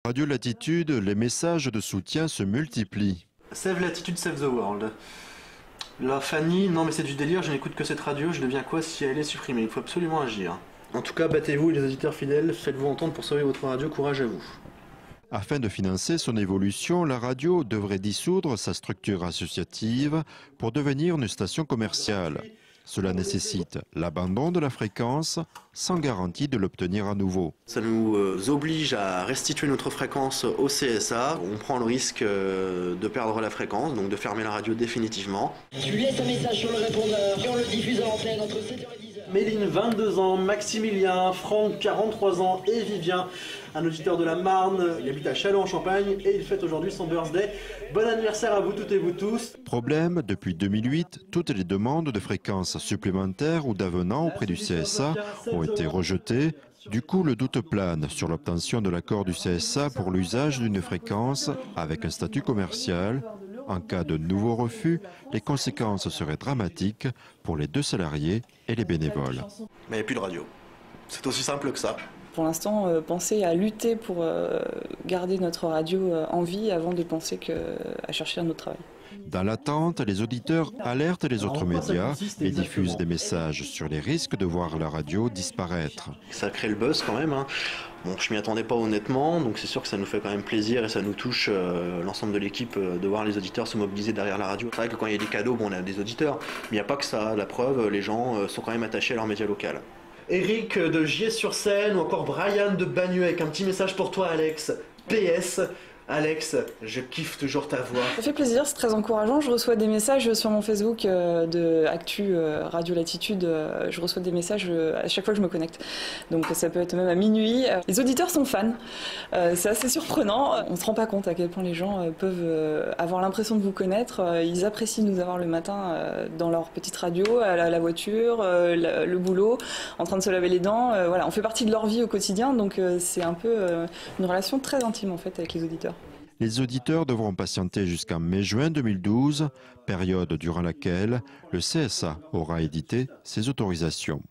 Radio Latitude, les messages de soutien se multiplient. Save Latitude, Save the World. La Fanny, non mais c'est du délire, je n'écoute que cette radio, je deviens quoi si elle est supprimée? Il faut absolument agir. En tout cas, battez-vous les auditeurs fidèles, faites-vous entendre pour sauver votre radio, courage à vous. Afin de financer son évolution, la radio devrait dissoudre sa structure associative pour devenir une station commerciale. Cela nécessite l'abandon de la fréquence sans garantie de l'obtenir à nouveau. Ça nous oblige à restituer notre fréquence au CSA. On prend le risque de perdre la fréquence, donc de fermer la radio définitivement. Tu laisses un message sur le répondeur et on le diffuse à l'antenne entre 7h et 10h. Méline, 22 ans, Maximilien, Franck, 43 ans et Vivien, un auditeur de la Marne. Il habite à Châlons en Champagne et il fête aujourd'hui son birthday. Bon anniversaire à vous toutes et vous tous. Problème, depuis 2008, toutes les demandes de fréquences supplémentaires ou d'avenants auprès du CSA ont été rejetées. Du coup, le doute plane sur l'obtention de l'accord du CSA pour l'usage d'une fréquence avec un statut commercial. En cas de nouveau refus, les conséquences seraient dramatiques pour les 2 salariés et les bénévoles. Mais il n'y a plus de radio. C'est aussi simple que ça. Pour l'instant, penser à lutter pour garder notre radio en vie avant de penser à chercher un autre travail. Dans l'attente, les auditeurs alertent les autres médias et diffusent des messages sur les risques de voir la radio disparaître. Ça crée le buzz quand même. Bon, je m'y attendais pas honnêtement, donc c'est sûr que ça nous fait quand même plaisir et ça nous touche l'ensemble de l'équipe de voir les auditeurs se mobiliser derrière la radio. C'est vrai que quand il y a des cadeaux, bon, on a des auditeurs, mais il n'y a pas que ça. La preuve, les gens sont quand même attachés à leur média local. Eric de Gier-sur-Seine ou encore Brian de Bagneux avec un petit message pour toi Alex. PS, Alex, je kiffe toujours ta voix. Ça fait plaisir, c'est très encourageant. Je reçois des messages sur mon Facebook de Actu Radio Latitude. Je reçois des messages à chaque fois que je me connecte. Donc ça peut être même à minuit. Les auditeurs sont fans. C'est assez surprenant. On ne se rend pas compte à quel point les gens peuvent avoir l'impression de vous connaître. Ils apprécient de nous avoir le matin dans leur petite radio, à la voiture, le boulot, en train de se laver les dents. Voilà, on fait partie de leur vie au quotidien. Donc c'est un peu une relation très intime en fait avec les auditeurs. Les auditeurs devront patienter jusqu'en mai-juin 2012, période durant laquelle le CSA aura édité ses autorisations.